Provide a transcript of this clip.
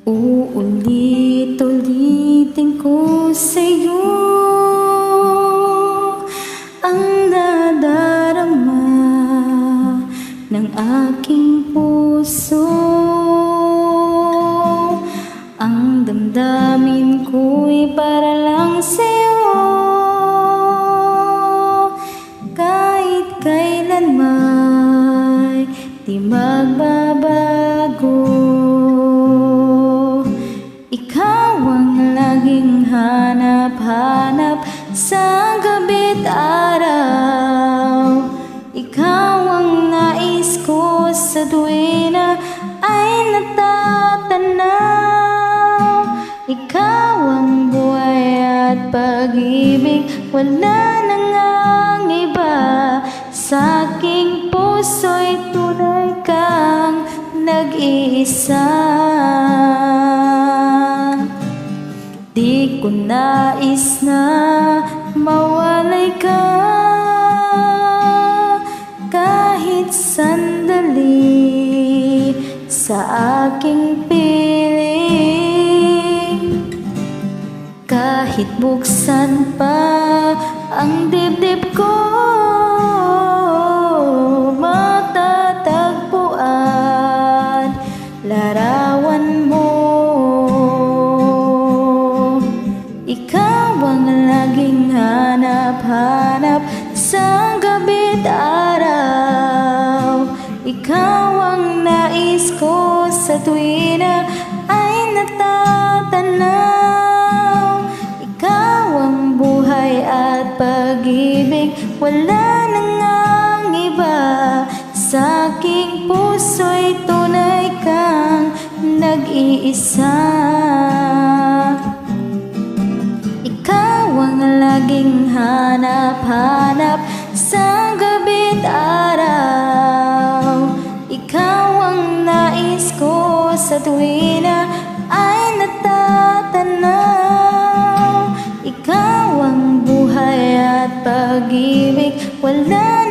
Uulit-ulitin ko sa'yo ang nadarama ng aking puso. Ang damdamin ko'y para lang sa'yo, kahit kailan may di magbabago. Ikaw ang laging hanap-hanap sa gabi't araw. Ikaw ang nais ko sa tuwing na ay natatanaw. Ikaw ang buhay at pag-ibig, wala nang ang iba. Sa aking puso'y tunay kang nag-iisa. Di ko nais na mawalay ka kahit sandali sa aking piling. Kahit buksan pa ang dibdib ko, matatagpuan larawan mo. Ikaw ang laging hanap-hanap sa gabi't araw. Ikaw ang nais ko sa tuwing na ay natatanaw. Ikaw ang buhay at pag-ibig, wala nang ang iba. Sa aking puso'y tunay kang nag-iisa. Ikaw ang laging hanap-hanap sa gabi't araw. Ikaw ang nais ko sa tuwing na ay natatanaw. Ikaw ang buhay at pag-ibig, wala